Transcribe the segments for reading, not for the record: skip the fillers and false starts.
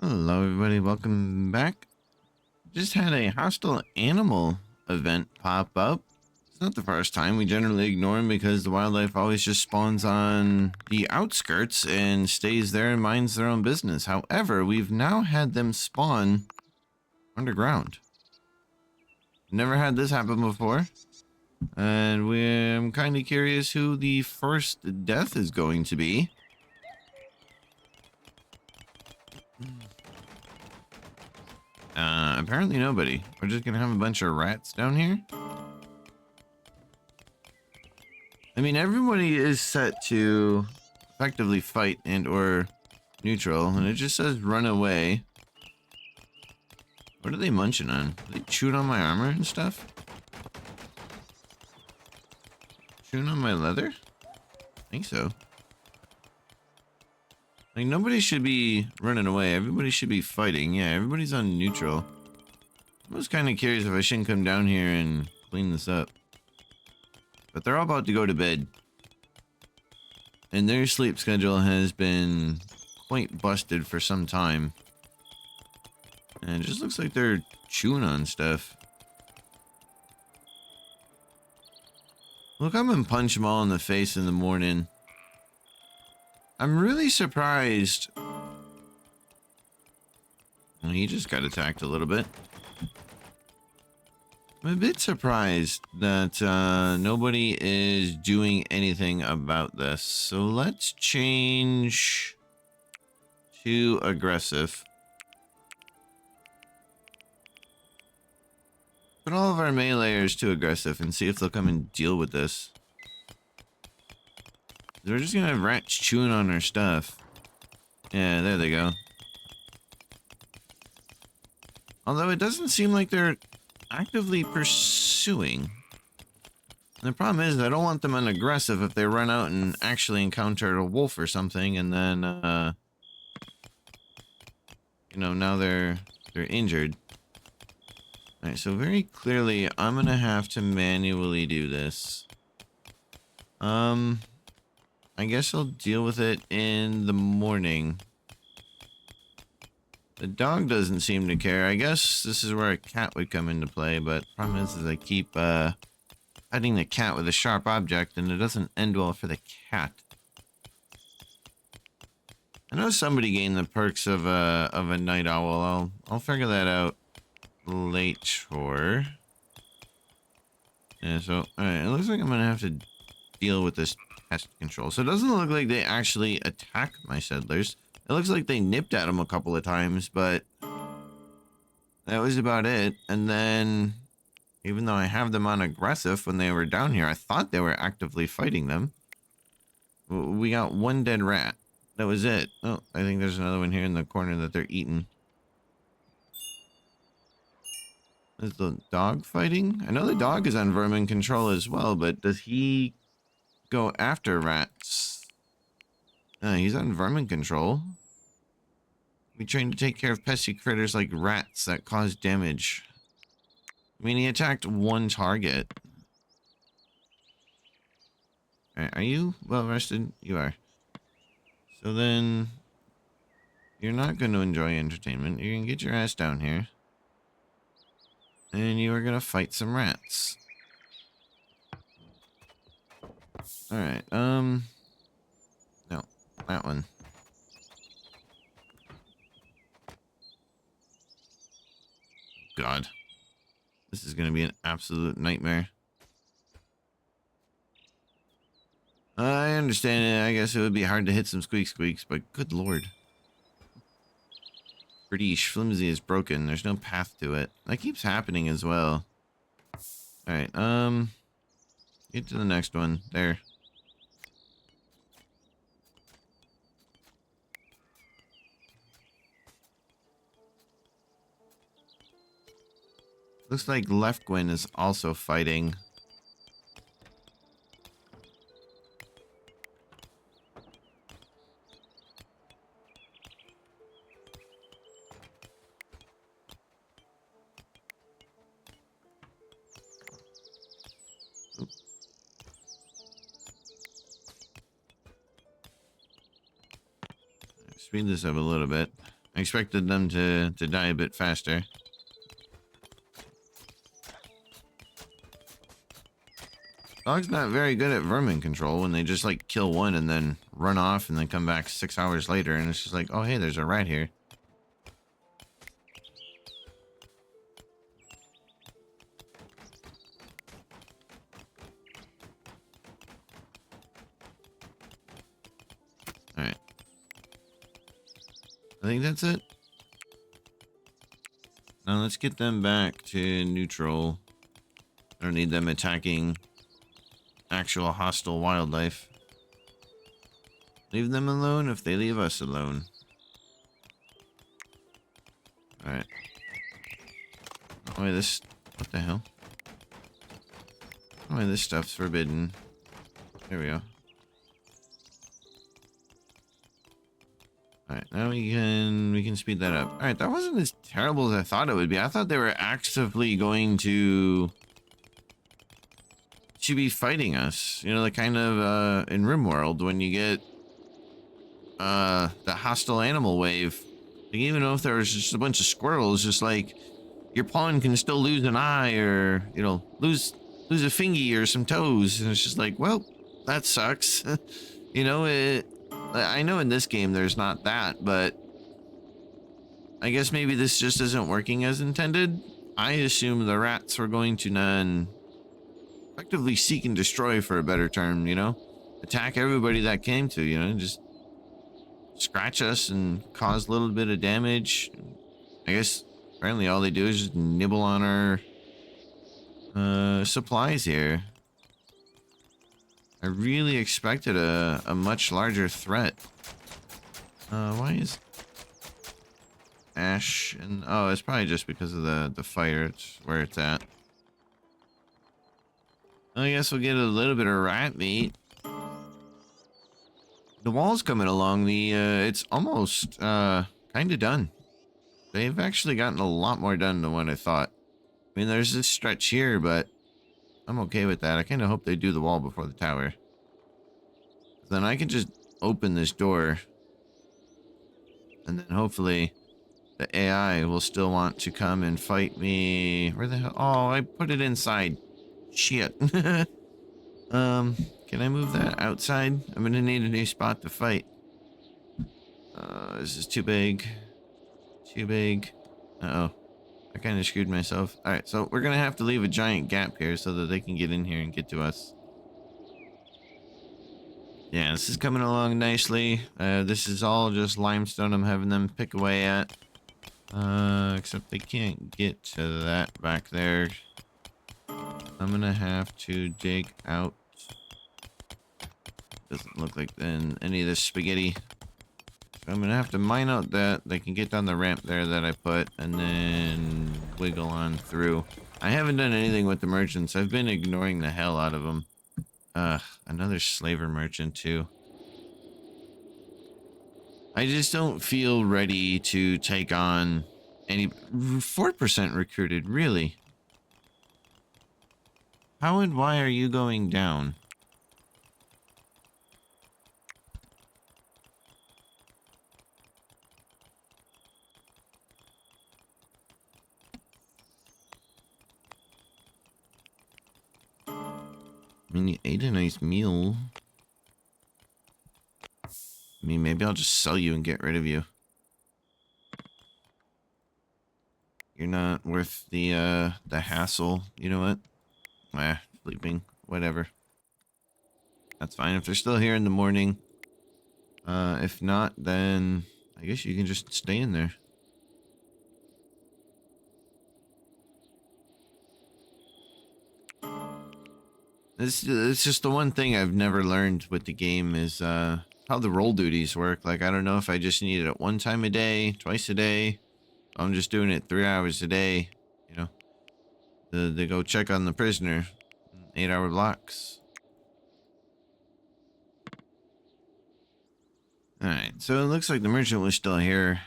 Hello, everybody. Welcome back. Just had a hostile animal event pop up. It's not the first time. We generally ignore them because the wildlife always just spawns on the outskirts and stays there and minds their own business. However, we've now had them spawn underground. Never had this happen before. And I'm kind of curious who the first death is going to be. Apparently nobody. We're just gonna have a bunch of rats down here. I mean, everybody is set to effectively fight and or neutral, and it just says run away. What are they munching on? Are they chewing on my armor and stuff? Chewing on my leather? I think so. Like, nobody should be running away. Everybody should be fighting. Yeah, everybody's on neutral. I was kind of curious if I shouldn't come down here and clean this up. But they're all about to go to bed. And their sleep schedule has been quite busted for some time. And it just looks like they're chewing on stuff. Look, I'm gonna punch them all in the face in the morning. I'm really surprised. Well, he just got attacked a little bit. I'm a bit surprised that nobody is doing anything about this. So let's change to aggressive. Put all of our meleeers to aggressive and see if they'll come and deal with this. We're just gonna have rats chewing on our stuff. Yeah, there they go. Although it doesn't seem like they're actively pursuing. And the problem is I don't want them on aggressive if they run out and actually encounter a wolf or something, and then you know, now they're injured. Alright, so very clearly I'm gonna have to manually do this. I guess I'll deal with it in the morning. The dog doesn't seem to care. I guess this is where a cat would come into play, but the problem is I keep hitting the cat with a sharp object, and it doesn't end well for the cat. I know somebody gained the perks of a night owl. I'll figure that out later. Yeah, so alright, it looks like I'm gonna have to deal with this pest control. So it doesn't look like they actually attack my settlers. It looks like they nipped at them a couple of times, but that was about it. And then, even though I have them on aggressive when they were down here, I thought they were actively fighting them. We got one dead rat. That was it. Oh, I think there's another one here in the corner that they're eating. Is the dog fighting? I know the dog is on vermin control as well, but does he go after rats? He's on vermin control. We trained to take care of pesky critters like rats that cause damage. I mean, he attacked one target. Are you well rested? You are. So then, you're not going to enjoy entertainment. You're going to get your ass down here. And you are going to fight some rats. Alright, no, that one. God. This is going to be an absolute nightmare. I understand it. I guess it would be hard to hit some squeaks, but good lord. Pretty flimsy is broken. There's no path to it. That keeps happening as well. Alright, get to the next one. There. Looks like Left Gwyn is also fighting. Speed this up a little bit. I expected them to die a bit faster. Dog's not very good at vermin control when they just like kill one and then run off and then come back 6 hours later and it's just like, oh hey, there's a rat here. Alright. I think that's it. Now let's get them back to neutral. I don't need them attacking actual hostile wildlife. Leave them alone if they leave us alone. Alright. Oh, wait, this... What the hell? Oh, wait, this stuff's forbidden. There we go. Alright, now we can speed that up. Alright, that wasn't as terrible as I thought it would be. I thought they were actively going to be fighting us. You know, the kind of in RimWorld when you get the hostile animal wave. Like, even though if there was just a bunch of squirrels, just like your pawn can still lose an eye or, you know, lose a fingy or some toes, and it's just like, well, that sucks. You know, I know in this game there's not that, but I guess maybe this just isn't working as intended. I assume the rats were going to effectively seek and destroy, for a better term, you know? Attack everybody that came to, you know, just scratch us and cause a little bit of damage. I guess apparently all they do is just nibble on our supplies here. I really expected a much larger threat. Why is ash and oh, it's probably just because of the fire. It's where it's at. I guess we'll get a little bit of rat meat. The wall's coming along. It's almost kind of done. They've actually gotten a lot more done than what I thought. I mean, there's this stretch here, but I'm okay with that. I kind of hope they do the wall before the tower. Then I can just open this door. And then hopefully the AI will still want to come and fight me. Where the hell? Oh, I put it inside. Shit. Can I move that outside? I'm gonna need a new spot to fight. This is too big. Too big. Uh-oh. I kind of screwed myself. Alright, so we're gonna have to leave a giant gap here so that they can get in here and get to us. Yeah, this is coming along nicely. This is all just limestone I'm having them pick away at. Except they can't get to that back there. I'm gonna have to dig out. Doesn't look like any of this spaghetti. So I'm gonna have to mine out that. They can get down the ramp there that I put, and then wiggle on through. I haven't done anything with the merchants. I've been ignoring the hell out of them. Another slaver merchant too. I just don't feel ready to take on any 4% recruited, really. How and why are you going down? I mean, you ate a nice meal. I mean, maybe I'll just sell you and get rid of you. You're not worth the hassle. You know what? Sleeping. Whatever. That's fine if they're still here in the morning. If not, then I guess you can just stay in there. It's just the one thing I've never learned with the game is how the role duties work. Like, I don't know if I just need it 1 time a day, twice a day. I'm just doing it 3 hours a day, you know. They go check on the prisoner. 8-hour blocks. Alright, so it looks like the merchant was still here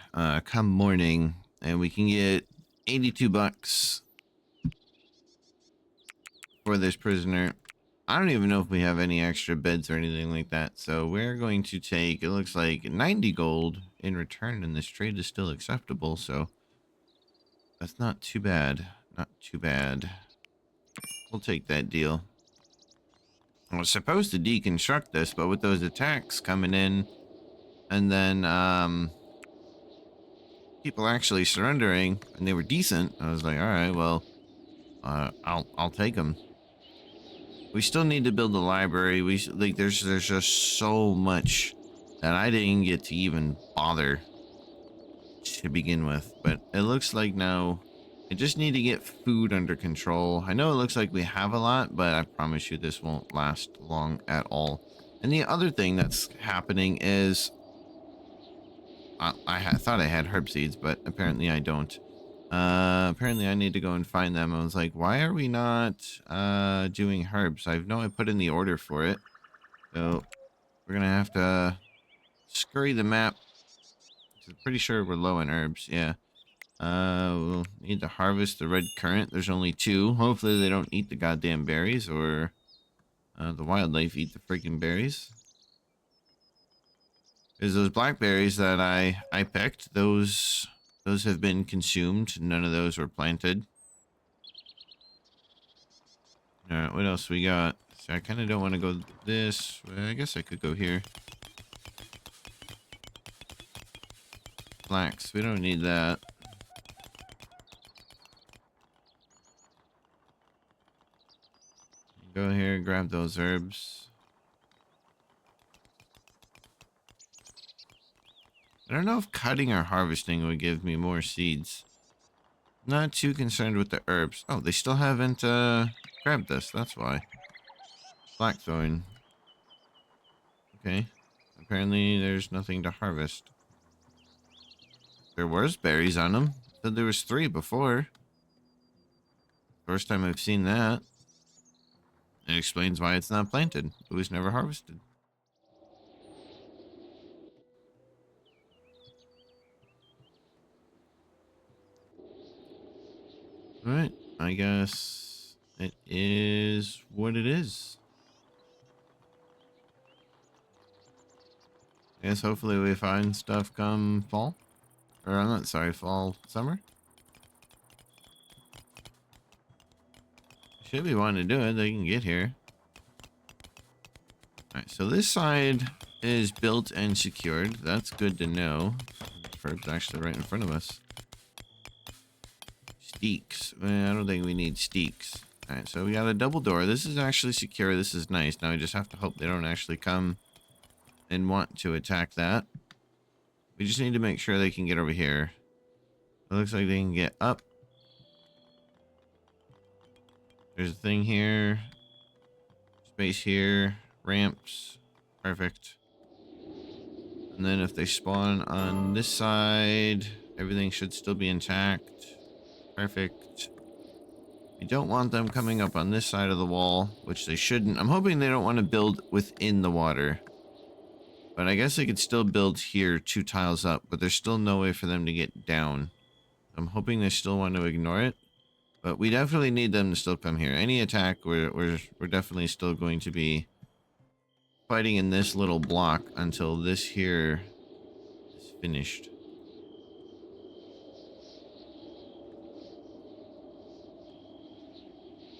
come morning, and we can get 82 bucks for this prisoner. I don't even know if we have any extra beds or anything like that, so we're going to take, it looks like 90 gold in return, and this trade is still acceptable, so that's not too bad. Not too bad. We'll take that deal. I was supposed to deconstruct this, but with those attacks coming in, and then people actually surrendering, and they were decent, I was like, all right, well, I'll take them. We still need to build a library. Like there's just so much that I didn't get to even bother to begin with. But it looks like now I just need to get food under control. I know it looks like we have a lot, but I promise you this won't last long at all. And the other thing that's happening is I thought I had herb seeds, but apparently I don't. Apparently I need to go and find them. I was like, why are we not doing herbs? I know I put in the order for it. So we're gonna have to scurry the map. I'm pretty sure we're low in herbs, yeah. We'll need to harvest the red currant. There's only 2. Hopefully they don't eat the goddamn berries, or the wildlife eat the freaking berries. Because those blackberries that I picked, those have been consumed. None of those were planted. Alright, what else we got? So I kind of don't want to go this. Well, I guess I could go here. Flax, we don't need that. Go here and grab those herbs. I don't know if cutting or harvesting would give me more seeds. Not too concerned with the herbs. Oh, they still haven't grabbed this. That's why. Blackthorn. Okay. Apparently there's nothing to harvest. There was berries on them. Said there was 3 before. First time I've seen that. It explains why it's not planted. It was never harvested. Alright, I guess it is what it is. I guess hopefully we find stuff come fall. Or I'm not sorry, fall, summer. Should be wanting to do it, they can get here. Alright, so this side is built and secured. That's good to know. It's actually right in front of us. Steaks. I don't think we need steaks. Alright, so we got a double door. This is actually secure. This is nice. Now we just have to hope they don't actually come and want to attack that. We just need to make sure they can get over here. It looks like they can get up. There's a thing here. Space here. Ramps. Perfect. And then if they spawn on this side, everything should still be intact. Perfect. We don't want them coming up on this side of the wall, which they shouldn't. I'm hoping they don't want to build within the water. But I guess they could still build here 2 tiles up, but there's still no way for them to get down. I'm hoping they still want to ignore it. But we definitely need them to still come here. Any attack, we're definitely still going to be fighting in this little block until this here is finished.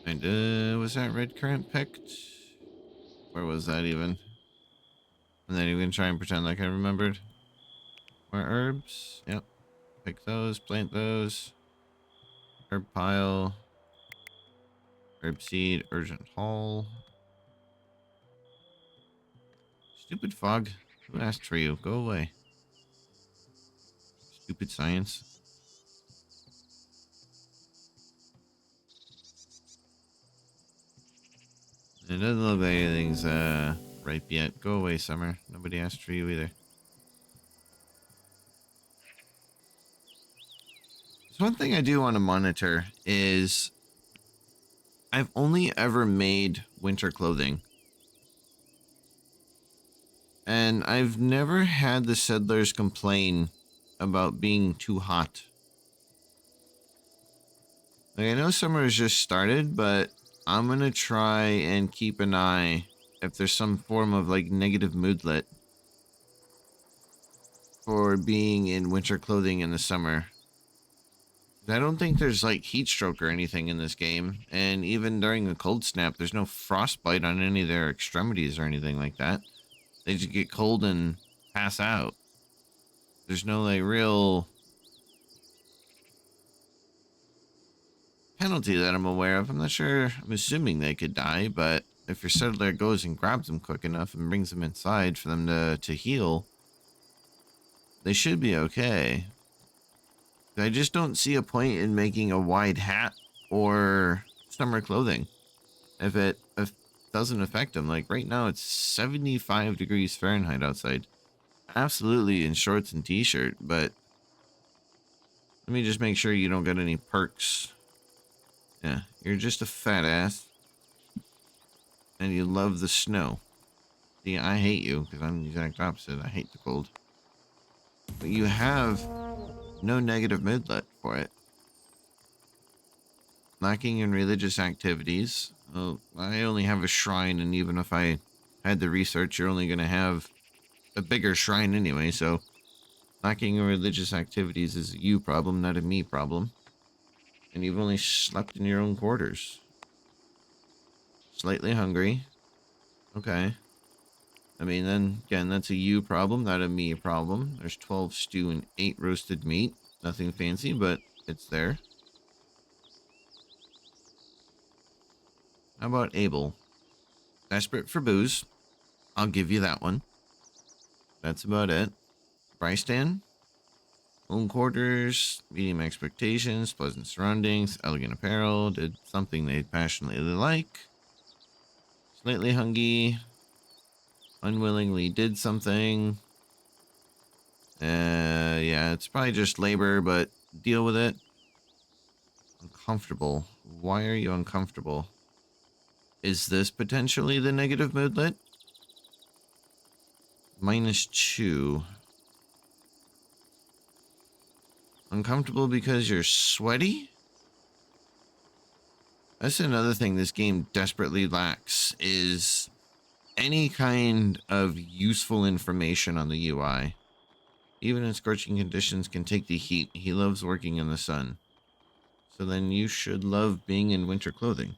And was that red currant picked? Where was that even? And then you're gonna try and pretend like I remembered. More herbs. Yep. Pick those, plant those. Herb pile. Herb seed, urgent haul. Stupid fog. Who asked for you? Go away. Stupid science. It doesn't look like anything's ripe yet. Go away, Summer. Nobody asked for you either. So one thing I do want to monitor is I've only ever made winter clothing. And I've never had the settlers complain about being too hot. Like, I know summer has just started, but I'm gonna try and keep an eye if there's some form of like negative moodlet. for being in winter clothing in the summer. I don't think there's like heat stroke or anything in this game. And even during a cold snap, there's no frostbite on any of their extremities or anything like that. They just get cold and pass out. There's no like real penalty that I'm aware of. I'm not sure. I'm assuming they could die, but if your settler goes and grabs them quick enough and brings them inside for them to heal, they should be okay. I just don't see a point in making a wide hat or summer clothing if doesn't affect them. Like right now, it's 75 degrees Fahrenheit outside. Absolutely in shorts and t-shirt, but let me just make sure you don't get any perks. Yeah, you're just a fat ass, and you love the snow. See, I hate you because I'm the exact opposite. I hate the cold. But you have no negative moodlet for it. Lacking in religious activities. Well, I only have a shrine, and even if I had the research, you're only going to have a bigger shrine anyway, so lacking in religious activities is a you problem, not a me problem. And you've only slept in your own quarters. Slightly hungry. Okay. I mean, then, again, that's a you problem, not a me problem. There's 12 stew and 8 roasted meat. Nothing fancy, but it's there. How about Abel? Desperate for booze. I'll give you that one. That's about it. Brycedan? Own quarters, medium expectations, pleasant surroundings, elegant apparel, did something they passionately like. Slightly hungry, unwillingly did something. Yeah, it's probably just labor, but deal with it. Uncomfortable. Why are you uncomfortable? Is this potentially the negative moodlet? -2. Uncomfortable because you're sweaty? That's another thing this game desperately lacks, is any kind of useful information on the UI. Even in scorching conditions can take the heat. He loves working in the sun. So then you should love being in winter clothing.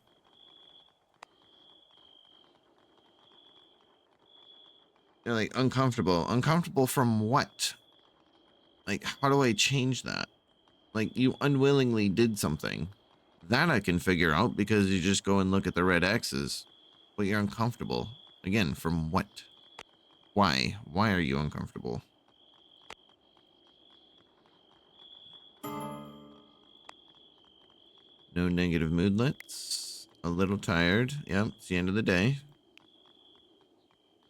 You're like uncomfortable. Uncomfortable from what? Like, how do I change that? Like, you unwillingly did something. That I can figure out because you just go and look at the red X's. But you're uncomfortable. Again, from what? Why? Why are you uncomfortable? No negative moodlets. A little tired. Yep, it's the end of the day.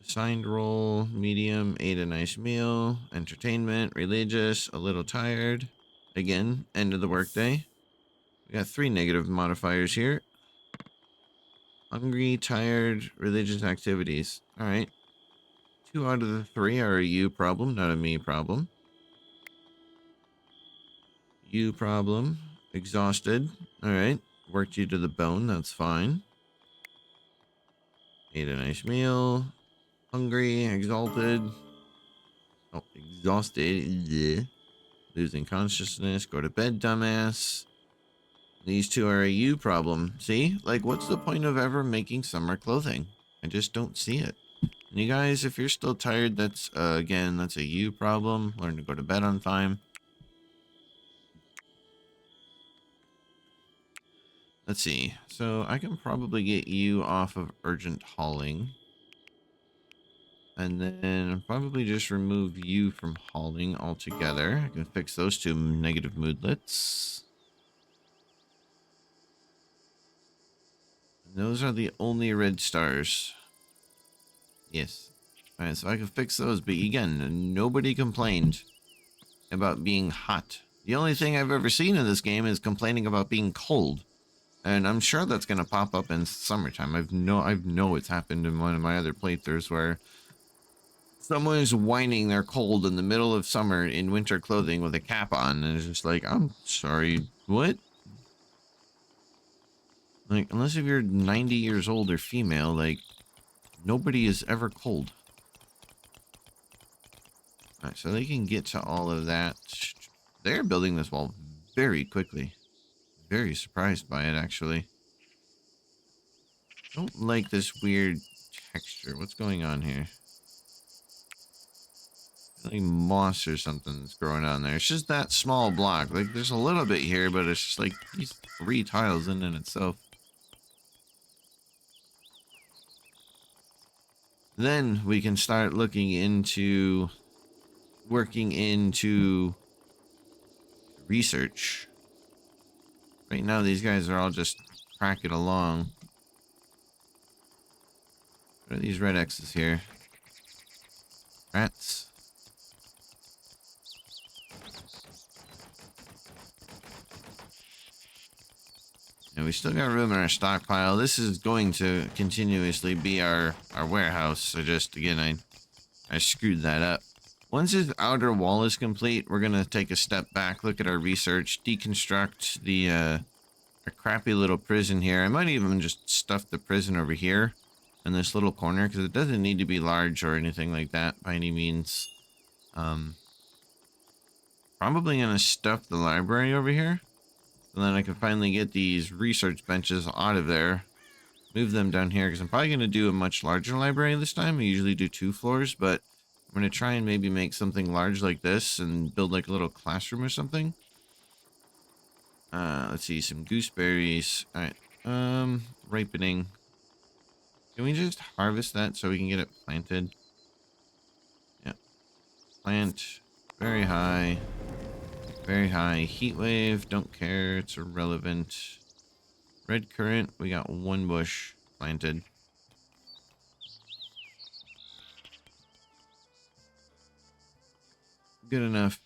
Assigned role, medium, ate a nice meal, entertainment, religious, a little tired. Again, end of the workday. We got 3 negative modifiers here. Hungry, tired, religious activities. All right. 2 out of the 3 are a you problem, not a me problem. You problem. Exhausted. All right. Worked you to the bone. That's fine. Ate a nice meal. Hungry, exalted. Oh, exhausted. Yeah. Losing consciousness. Go to bed, dumbass. These 2 are a you problem. See? Like, what's the point of ever making summer clothing? I just don't see it. And you guys, if you're still tired, that's, again, that's a you problem. Learn to go to bed on time. Let's see. So I can probably get you off of urgent hauling. And then probably just remove you from hauling altogether. I can fix those 2 negative moodlets. And those are the only red stars. Yes. Alright, so I can fix those. But again, nobody complained about being hot. The only thing I've ever seen in this game is complaining about being cold. And I'm sure that's going to pop up in summertime. I know it's happened in one of my other playthroughs where someone is whining they're cold in the middle of summer in winter clothing with a cap on, and it's just like, I'm sorry, what? Like, unless if you're 90 years old or female, like, nobody is ever cold. All right, so they can get to all of that. They're building this wall very quickly. Very surprised by it, actually. Don't like this weird texture. What's going on here? Like moss or something's growing on there. It's just that small block. Like there's a little bit here, but it's just like these 3 tiles in itself. Then we can start looking into working into research. Right now, these guys are all just cracking along. What are these red X's here? Rats. And we still got room in our stockpile. This is going to continuously be our warehouse. So just, again, I screwed that up. Once this outer wall is complete, we're going to take a step back, look at our research, deconstruct the a crappy little prison here. I might even just stuff the prison over here in this little corner because it doesn't need to be large or anything like that by any means. Probably going to stuff the library over here. And then I can finally get these research benches out of there. Move them down here because I'm probably going to do a much larger library this time. I usually do 2 floors, but I'm going to try and maybe make something large like this and build like a little classroom or something. Let's see, some gooseberries. All right. Ripening. Can we just harvest that so we can get it planted? Yeah. Plant. Very high. Very high. Heat wave. Don't care. It's irrelevant. Red currant. We got 1 bush planted. Good enough.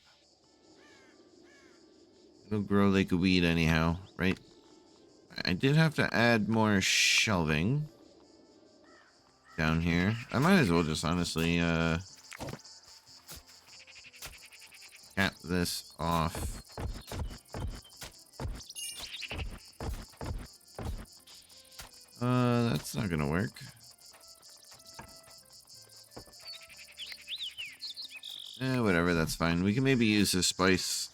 It'll grow like a weed anyhow, right? I did have to add more shelving down here. I might as well just honestly cap this off. That's not gonna work. Whatever, that's fine. We can maybe use this space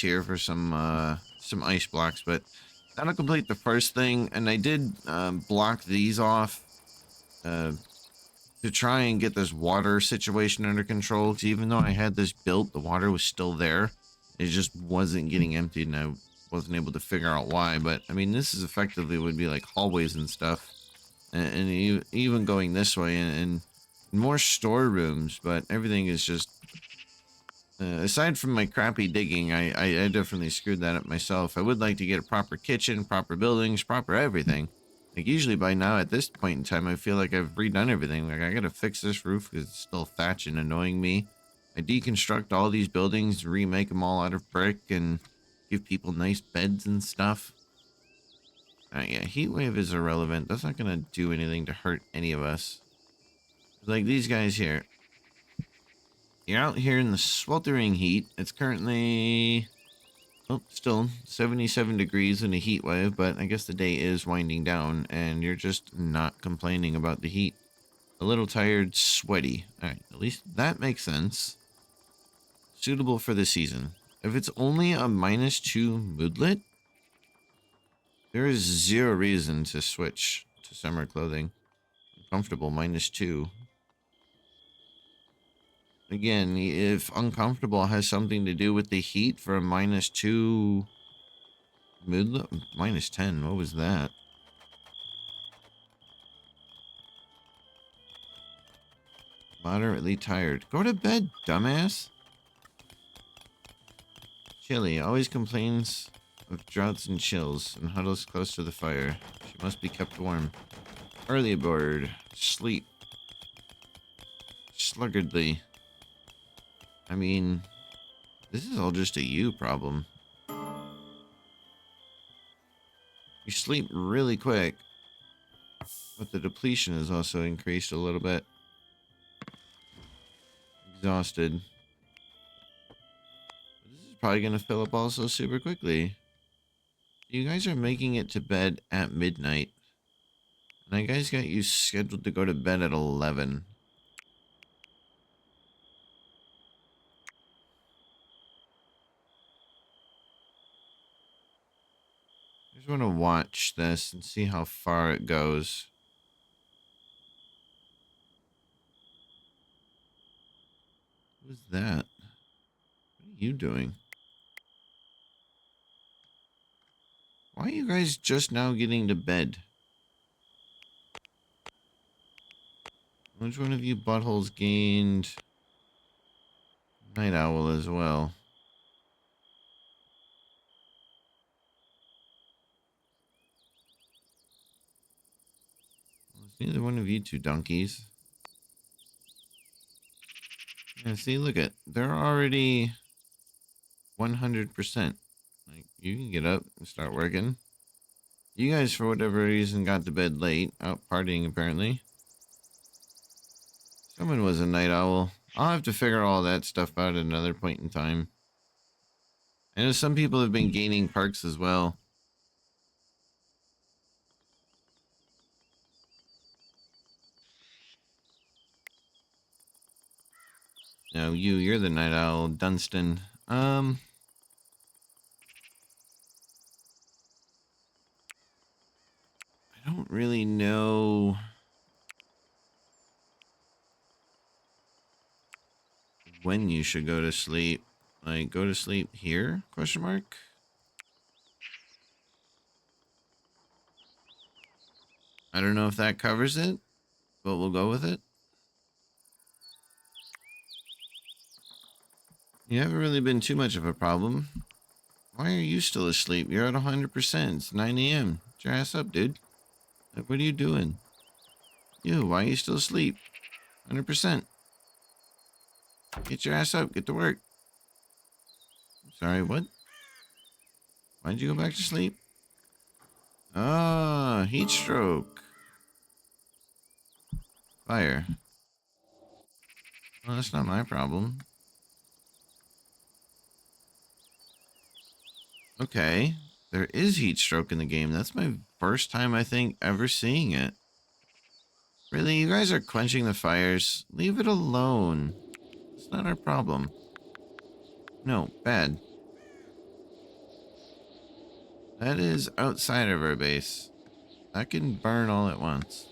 here for some ice blocks, but that'll complete the first thing. And I did block these off to try and get this water situation under control. Because even though I had this built, the water was still there. It just wasn't getting emptied, and I wasn't able to figure out why. But I mean, this is effectively would be like hallways and stuff, and even going this way and more storerooms. But everything is just aside from my crappy digging, I definitely screwed that up myself. I would like to get a proper kitchen, proper buildings, proper everything. Like usually by now at this point in time, I feel like I've redone everything. Like I gotta fix this roof because it's still thatch and annoying me. I deconstruct all these buildings, remake them all out of brick, and give people nice beds and stuff. Yeah, heat wave is irrelevant. That's not gonna do anything to hurt any of us. Like these guys here. You're out here in the sweltering heat. It's currently, oh, still 77 degrees in a heat wave, but I guess the day is winding down, and you're just not complaining about the heat. A little tired, sweaty. All right, at least that makes sense. Suitable for the season. If it's only a -2 moodlet, there is 0 reason to switch to summer clothing. Comfortable, -2. Again, if uncomfortable has something to do with the heat for a -2 moodlet, -10, what was that? Moderately tired. Go to bed, dumbass. Chilly always complains of droughts and chills and huddles close to the fire. She must be kept warm. Early bird. Sleep. Sluggardly. I mean, this is all just a you problem. You sleep really quick, but the depletion is also increased a little bit. Exhausted. This is probably going to fill up also super quickly. You guys are making it to bed at midnight. And I guys got you scheduled to go to bed at 11. I just want to watch this and see how far it goes. Who's that? What are you doing? Why are you guys just now getting to bed? Which one of you buttholes gained Night Owl as well? Well, it's neither one of you two donkeys. Yeah, see, look at, they're already 100%. Like, you can get up and start working. You guys, for whatever reason, got to bed late, out partying apparently. Someone was a night owl. I'll have to figure all that stuff out at another point in time. I know some people have been gaining perks as well. No, you're the night owl, Dunstan. I don't really know when you should go to sleep. Like, go to sleep here? Question mark. I don't know if that covers it, but we'll go with it. You haven't really been too much of a problem. Why are you still asleep? You're at 100%. It's 9 a.m. Get your ass up, dude. Like, what are you doing? Why are you still asleep? 100%. Get your ass up. Get to work. Sorry, what? Why'd you go back to sleep? Ah, heat stroke. Fire. Well, that's not my problem. Okay. There is heat stroke in the game. That's my first time, I think, ever seeing it. Really? You guys are quenching the fires? Leave it alone. It's not our problem. No, bad. That is outside of our base. That can burn all at once.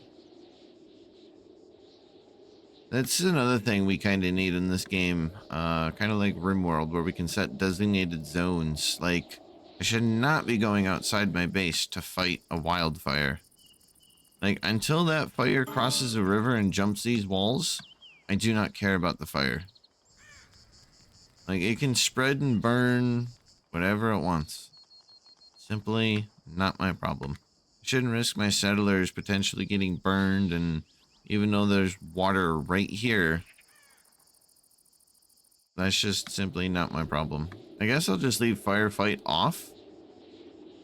That's another thing we kind of need in this game. Kind of like RimWorld, where we can set designated zones. Like, I should not be going outside my base to fight a wildfire. Like, until that fire crosses a river and jumps these walls, I do not care about the fire. Like, it can spread and burn whatever it wants. Simply not my problem. I shouldn't risk my settlers potentially getting burned, and even though there's water right here, that's just simply not my problem. I guess I'll just leave firefight off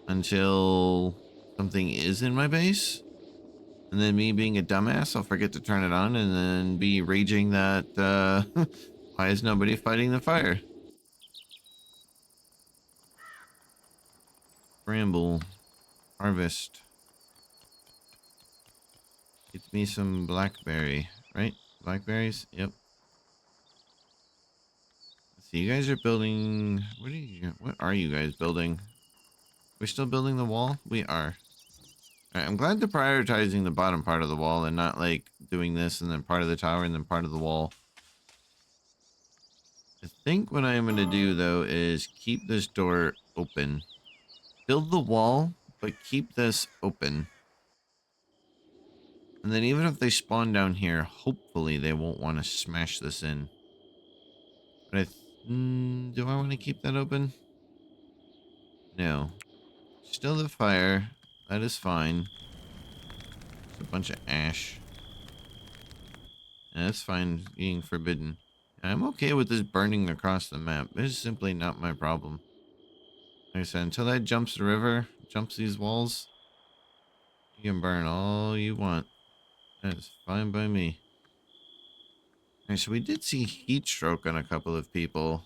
until something is in my base. And then me being a dumbass, I'll forget to turn it on and then be raging that, why is nobody fighting the fire? Bramble. Harvest. Get me some blackberry, right? Blackberries? Yep. Let's see, you guys are building... What are you guys building? We're still building the wall? We are. Alright, I'm glad they're prioritizing the bottom part of the wall and not, like, doing this and then part of the tower and then part of the wall. I think what I'm going to do, though, is keep this door open. Build the wall, but keep this open. And then even if they spawn down here, hopefully they won't want to smash this in. But do I want to keep that open? No. Still the fire. That is fine. It's a bunch of ash. And that's fine being forbidden. I'm okay with this burning across the map. It's simply not my problem. Like I said, until that jumps the river, jumps these walls, you can burn all you want. That's fine by me. Alright, so we did see heat stroke on a couple of people.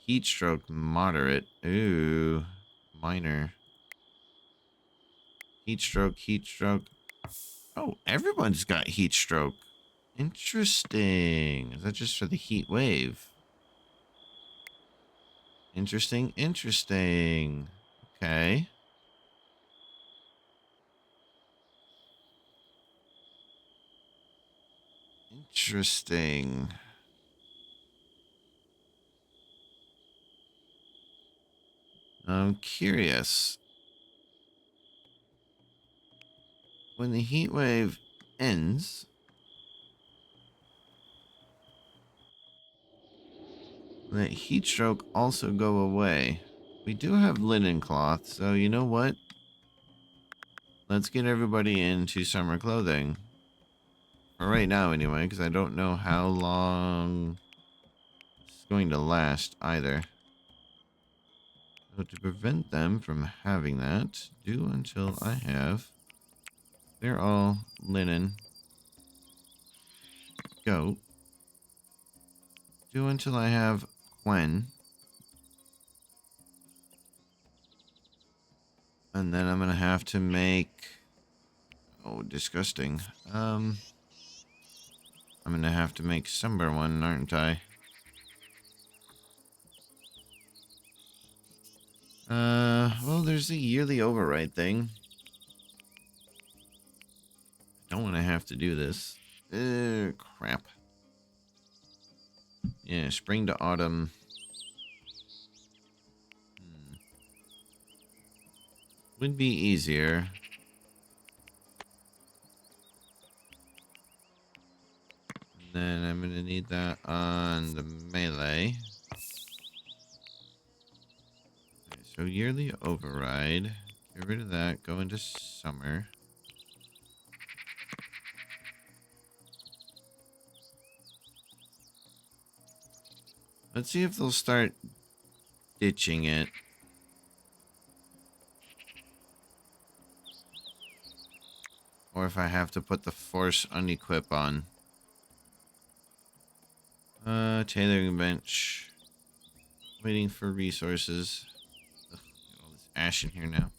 Heat stroke moderate. Ooh, minor. Heat stroke, heat stroke. Oh, everyone's got heat stroke. Interesting. Is that just for the heat wave? Interesting, interesting. Okay. Interesting. I'm curious. When the heat wave ends, will that heat stroke also go away? We do have linen cloth, so you know what? Let's get everybody into summer clothing. For right now, anyway, because I don't know how long it's going to last either. So to prevent them from having that, do until I have... They're all linen. Go. Do until I have Quen. And then I'm going to have to make... Oh, disgusting. I'm going to have to make Summer one, aren't I? Well, there's a yearly override thing. I don't want to have to do this. Crap. Yeah, spring to autumn. Would be easier. And then I'm going to need that on the melee. Okay, so yearly override. Get rid of that. Go into summer. Let's see if they'll start ditching it. Or if I have to put the force unequip on. Tailoring bench. Waiting for resources. Ugh, got all this ash in here now.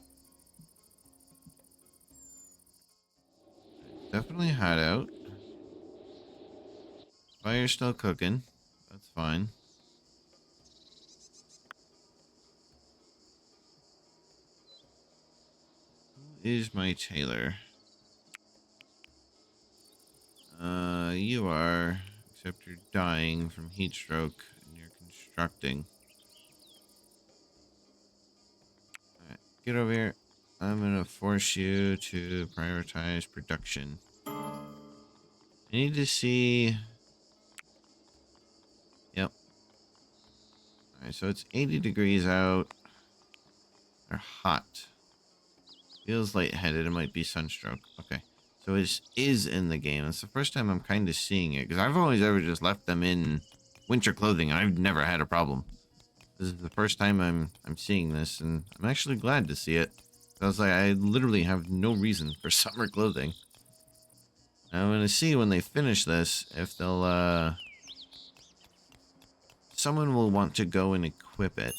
Definitely hot out. Fire's still cooking. That's fine. Who is my tailor? You are. Except you're dying from heat stroke and you're constructing. Alright, get over here. I'm gonna force you to prioritize production. I need to see... Yep. Alright, so it's 80 degrees out. They're hot. Feels lightheaded. It might be sunstroke. Okay. So it is in the game. It's the first time I'm kind of seeing it. Because I've always ever just left them in winter clothing. And I've never had a problem. This is the first time I'm seeing this. And I'm actually glad to see it. I was like, I literally have no reason for summer clothing. I'm going to see when they finish this if they'll... Someone will want to go and equip it.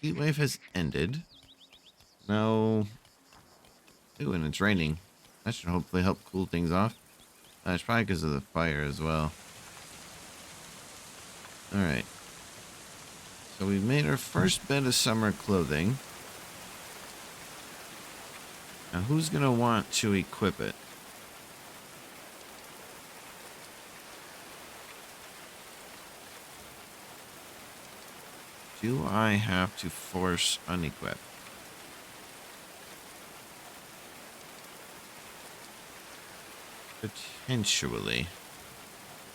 Heatwave has ended. No. Ooh, and it's raining. That should hopefully help cool things off. It's probably because of the fire as well. Alright. So we've made our first bed of summer clothing. Now who's going to want to equip it? Do I have to force unequip? Potentially.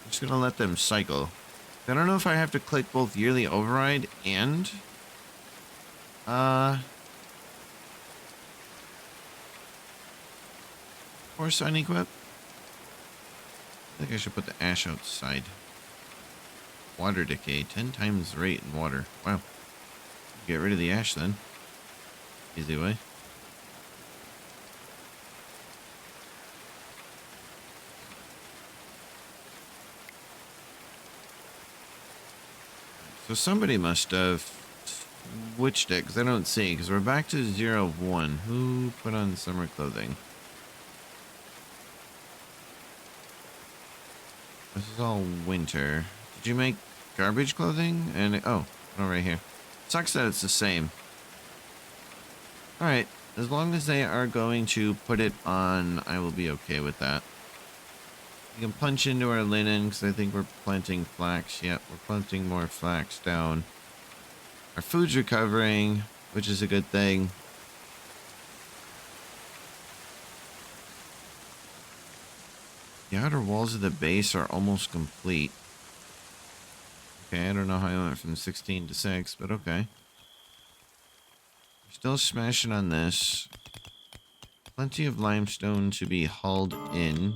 I'm just gonna let them cycle. I don't know if I have to click both yearly override and force unequip. I think I should put the ash outside. Water decay, 10 times rate in water. Wow. Get rid of the ash then. Easy way. So somebody must have switched it, because I don't see, because we're back to 0-1. Who put on summer clothing? This is all winter. Did you make garbage clothing? And oh, right here. Sucks that it's the same. Alright, as long as they are going to put it on, I will be okay with that. We can punch into our linen, because I think we're planting flax. Yep, we're planting more flax down. Our food's recovering, which is a good thing. The outer walls of the base are almost complete. Okay, I don't know how I went from 16 to 6, but okay. We're still smashing on this. Plenty of limestone to be hauled in.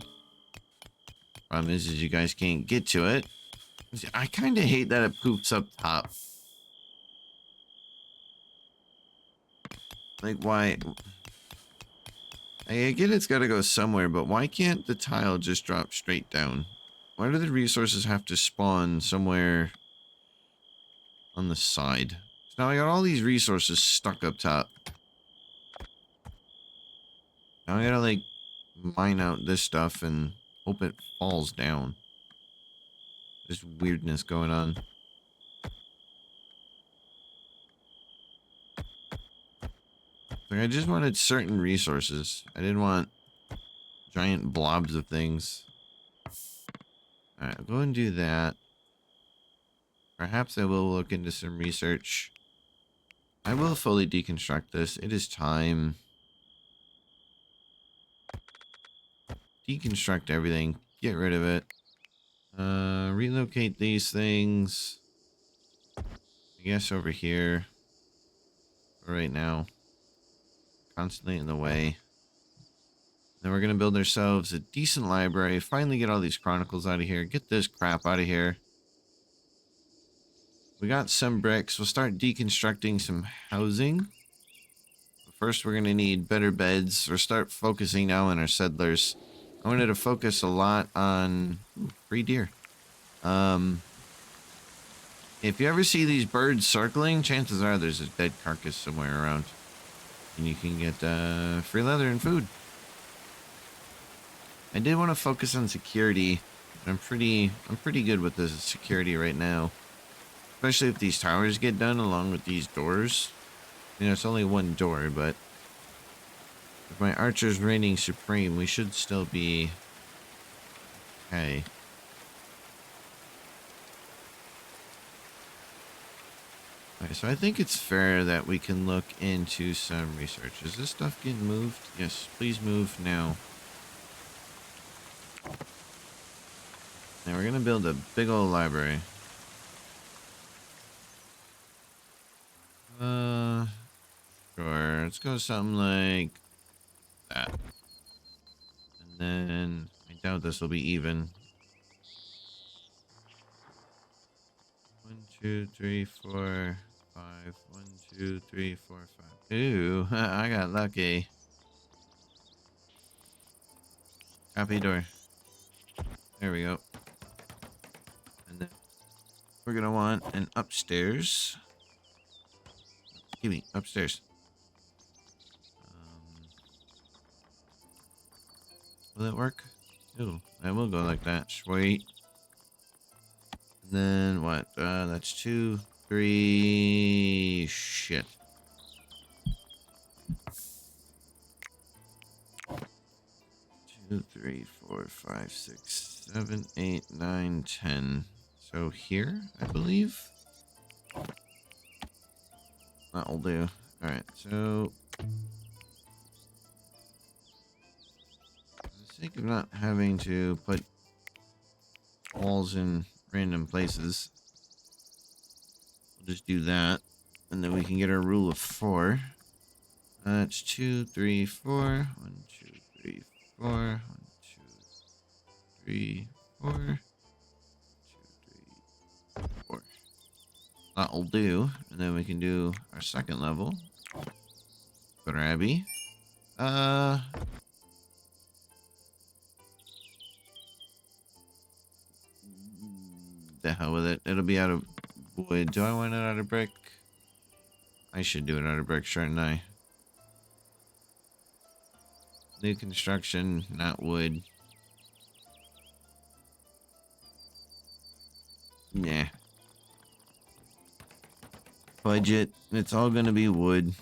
Problem is you guys can't get to it. I kind of hate that it poops up top. Like, why? I get it's got to go somewhere, but why can't the tile just drop straight down? Why do the resources have to spawn somewhere on the side? So now I got all these resources stuck up top. Now I gotta, like, mine out this stuff and hope it falls down. There's weirdness going on. Like, I just wanted certain resources. I didn't want giant blobs of things. Alright, I'll go and do that. Perhaps I will look into some research. I will fully deconstruct this. It is time. Deconstruct everything. Get rid of it. Relocate these things. I guess over here. For right now. Constantly in the way. Then we're going to build ourselves a decent library. Finally get all these chronicles out of here. Get this crap out of here. We got some bricks. We'll start deconstructing some housing. First, we're going to need better beds. We'll start focusing now on our settlers. I wanted to focus a lot on... Ooh, free deer. If you ever see these birds circling, chances are there's a dead carcass somewhere around. And you can get free leather and food. I did want to focus on security. I'm pretty good with the security right now. Especially if these towers get done along with these doors. You know, it's only one door, but if my archer's reigning supreme, we should still be okay. Alright, so I think it's fair that we can look into some research. Is this stuff getting moved? Yes, please move now. Now we're gonna build a big old library. Sure. Let's go something like that. And then I doubt this will be even. 1, 2, 3, 4, 5. 1, 2, 3, 4, 5. Ooh, I got lucky. Copy door. There we go. And then we're gonna want an upstairs. Give me upstairs. Will that work? Ooh, I will go like that. Sweet. And then what? That's 2, 3. Shit. 2, 3, 4, 5, 6, 7, 8, 9, 10. So here, I believe. That'll do. Alright, so for the sake of not having to put walls in random places, we'll just do that. And then we can get our rule of 4. That's 2, 3, 4. 1, 2, 3, 4. 1, 2, 3, 4. 2, 3, 4. That'll do. And then we can do our second level. Go to Abby. The hell with it. It'll be out of wood. Do I want it out of brick? I should do it out of brick, shouldn't I? New construction, not wood. Nah. Budget. It's all gonna be wood.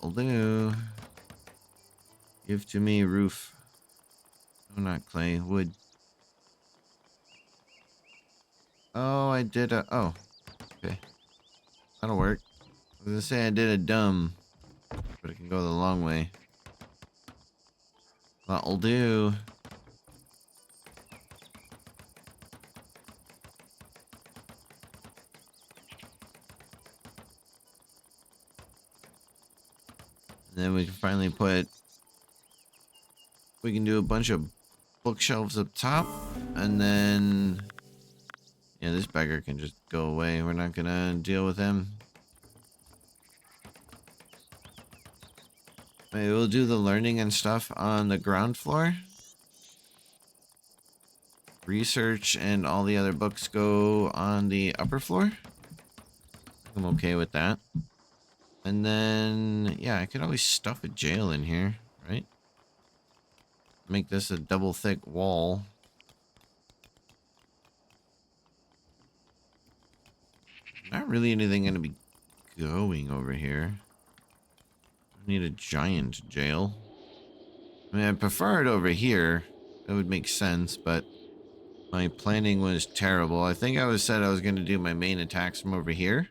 That'll do. Give to me roof. Oh, not clay. Wood. Oh, I did a... Oh, okay. That'll work. I was gonna say I did a dumb, but it can go the long way. That'll do. And then we can finally put... We can do a bunch of bookshelves up top. And then... Yeah, this beggar can just go away. We're not gonna deal with him. Maybe we'll do the learning and stuff on the ground floor. Research and all the other books go on the upper floor. I'm okay with that. And then, yeah, I could always stuff a jail in here, right? Make this a double thick wall. Not really anything going to be going over here. I need a giant jail. I mean, I prefer it over here. That would make sense, but my planning was terrible. I think I said I was going to do my main attacks from over here.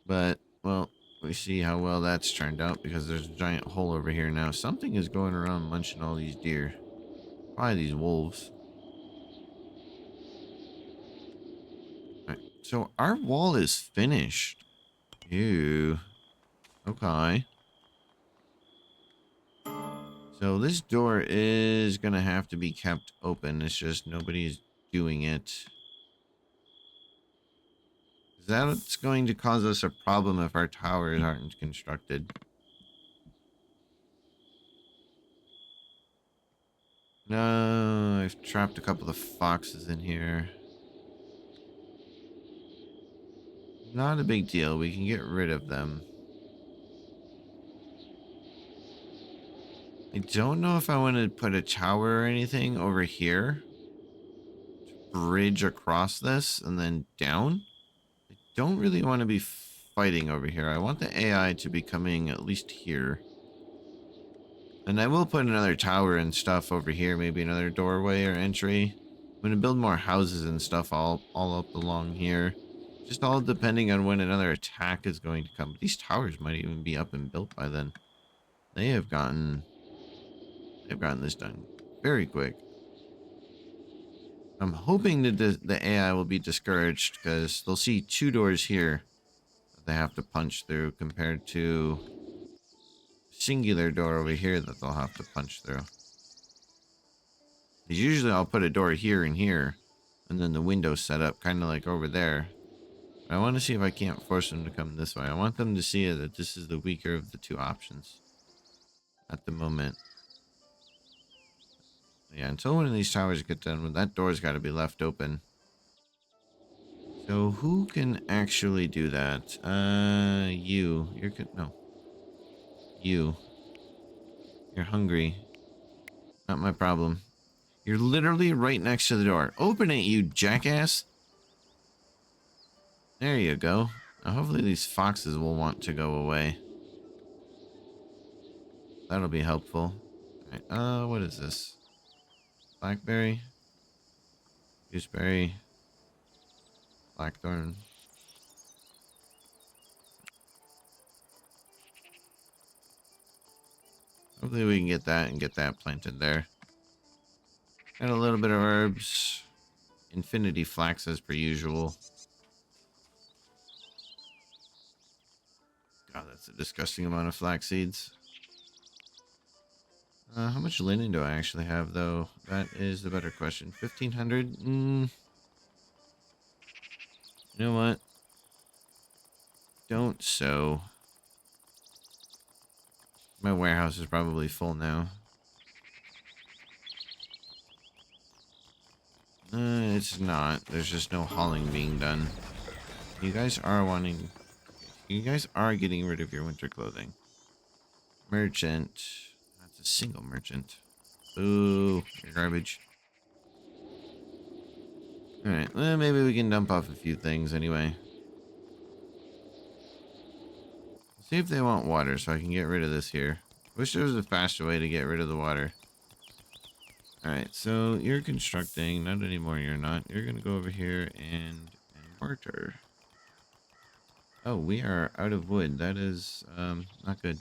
But, well, we see how well that's turned out because there's a giant hole over here now. Something is going around munching all these deer. Probably these wolves. Alright, so our wall is finished. Ew. Okay. So this door is going to have to be kept open. It's just nobody's doing it. That's going to cause us a problem if our towers aren't constructed. No, I've trapped a couple of foxes in here. Not a big deal. We can get rid of them. I don't know if I want to put a tower or anything over here. Bridge across this and then down. I don't really want to be fighting over here. I want the AI to be coming at least here. And I will put another tower and stuff over here. Maybe another doorway or entry. I'm going to build more houses and stuff all up along here. Just all depending on when another attack is going to come. These towers might even be up and built by then. They've gotten this done very quick. I'm hoping that the AI will be discouraged because they'll see 2 doors here that they have to punch through compared to a singular door over here that they'll have to punch through. Usually I'll put a door here and here and then the window set up kind of like over there. But I want to see if I can't force them to come this way. I want them to see that this is the weaker of the 2 options at the moment. Yeah, until one of these towers get done, that door's got to be left open. So who can actually do that? You. You're good. No. You. You're hungry. Not my problem. You're literally right next to the door. Open it, you jackass. There you go. Now hopefully these foxes will want to go away. That'll be helpful. Alright, what is this? Blackberry, gooseberry, blackthorn. Hopefully we can get that and get that planted there. Got a little bit of herbs. Infinity flax as per usual. God, that's a disgusting amount of flax seeds. How much linen do I actually have, though? That is the better question. 1,500? You know what? Don't sew. My warehouse is probably full now. It's not. There's just no hauling being done. You guys are wanting... You guys are getting rid of your winter clothing. Merchant. That's a single merchant. Ooh, you're garbage. Alright, well, maybe we can dump off a few things anyway. See if they want water so I can get rid of this here. Wish there was a faster way to get rid of the water. Alright, so you're constructing. Not anymore, you're not. You're going to go over here and mortar. Oh, we are out of wood. That is not good.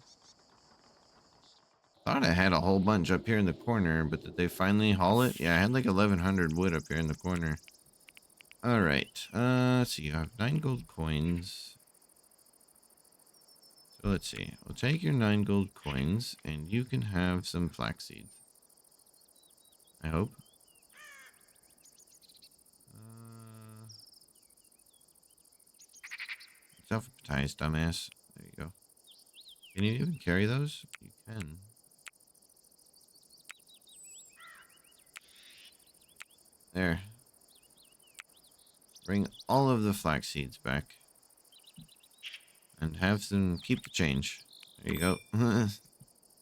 Thought I had a whole bunch up here in the corner, but did they finally haul it? Yeah, I had like 1100 wood up here in the corner. Alright, let's see. You have 9 gold coins. So let's see. We'll take your 9 gold coins, and you can have some flax seeds. I hope. It's alphabetized, dumbass. There you go. Can you even carry those? You can. There. Bring all of the flax seeds back. And have some, keep the change. There you go. I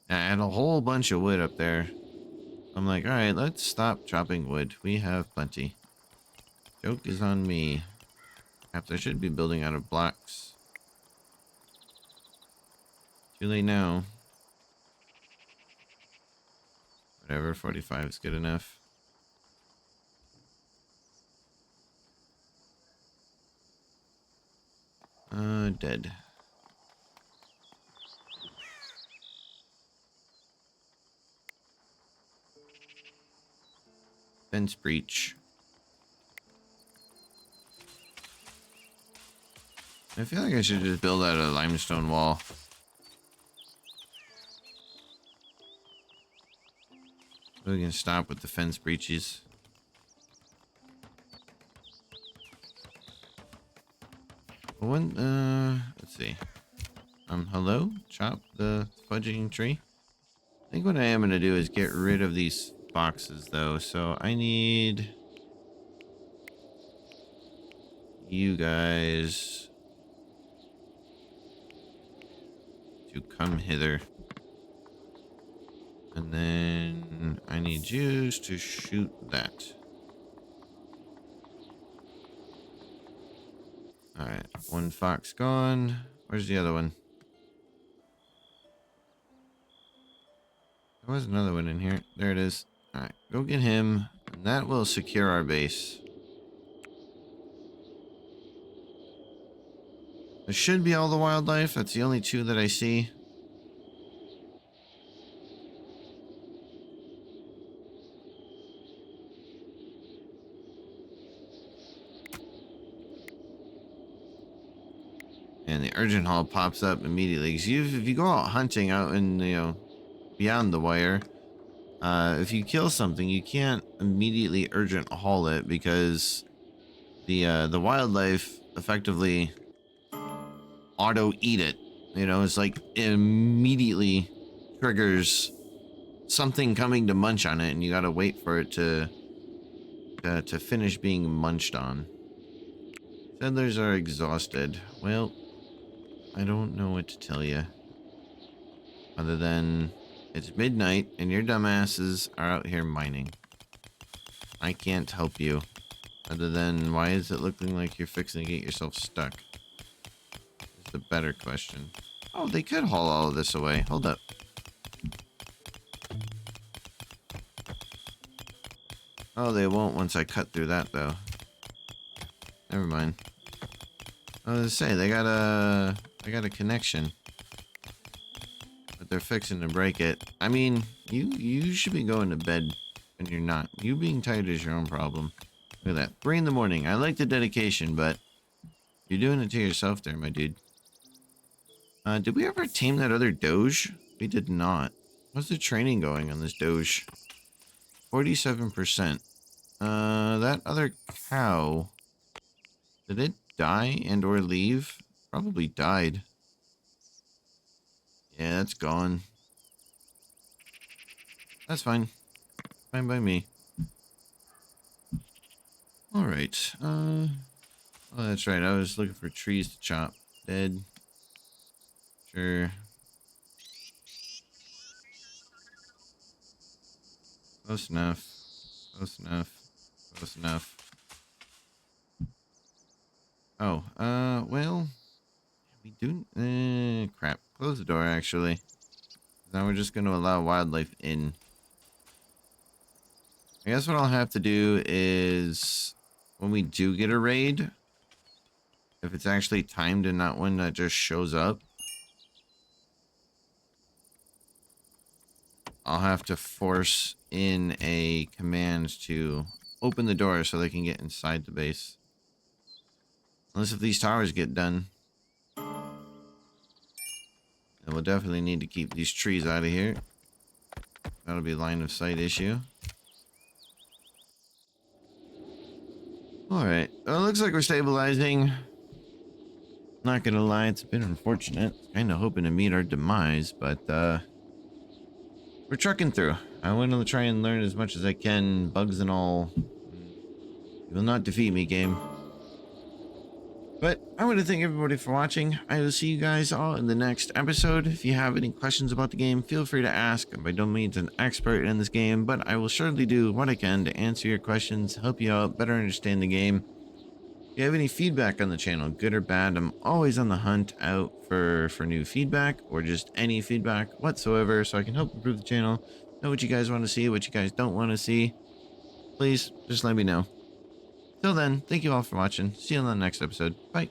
had a whole bunch of wood up there. I'm like, alright, let's stop chopping wood. We have plenty. Joke is on me. Perhaps I should be building out of blocks. Too late now. Whatever, 45 is good enough. Dead. Fence breach. I feel like I should just build out a limestone wall. So we can stop with the fence breaches. Let's see. Hello? Chop the fudging tree? I think what I am going to do is get rid of these boxes, though. So I need you guys to come hither. And then I need you to shoot that. Alright, one fox gone. Where's the other one? There was another one in here. There it is. Alright, go get him. And that will secure our base. There should be all the wildlife. That's the only 2 that I see. And the urgent haul pops up immediately. Because if you go out hunting out in, beyond the wire, if you kill something, you can't immediately urgent haul it because the wildlife effectively auto eat it. It's like it immediately triggers something coming to munch on it, and you gotta wait for it to finish being munched on. Settlers are exhausted. Well, I don't know what to tell you. Other than it's midnight and your dumbasses are out here mining. I can't help you. Other than why is it looking like you're fixing to get yourself stuck? Is the better question. Oh, they could haul all of this away. Hold up. Oh, they won't once I cut through that, though. Never mind. I was gonna say, they got a connection. But they're fixing to break it. I mean, you should be going to bed when you're not. You being tired is your own problem. Look at that. 3 in the morning. I like the dedication, but you're doing it to yourself there, my dude. Did we ever tame that other Doge? We did not. How's the training going on this Doge? 47%. That other cow, did it die and or leave? Probably died. Yeah, that's gone. That's fine. Fine by me. Alright. Oh, that's right. I was looking for trees to chop. Dead. Sure. Close enough. Close enough. Close enough. Oh, well. We do... crap. Close the door, actually. Now we're just going to allow wildlife in. I guess what I'll have to do is... when we do get a raid, if it's actually timed and not one that just shows up, I'll have to force in a command to open the door so they can get inside the base. Unless if these towers get done. And we'll definitely need to keep these trees out of here. That'll be a line of sight issue. Alright. Well, it looks like we're stabilizing. Not gonna lie, it's a bit unfortunate. Kinda hoping to meet our demise, but we're trucking through. I want to try and learn as much as I can, bugs and all. You will not defeat me, game. But I want to thank everybody for watching. I will see you guys all in the next episode. If you have any questions about the game, feel free to ask. I'm by no means an expert in this game, but I will surely do what I can to answer your questions, help you out, better understand the game. If you have any feedback on the channel, good or bad, I'm always on the hunt out for new feedback or just any feedback whatsoever so I can help improve the channel, know what you guys want to see, what you guys don't want to see. Please, just let me know. Till then, thank you all for watching. See you on the next episode. Bye.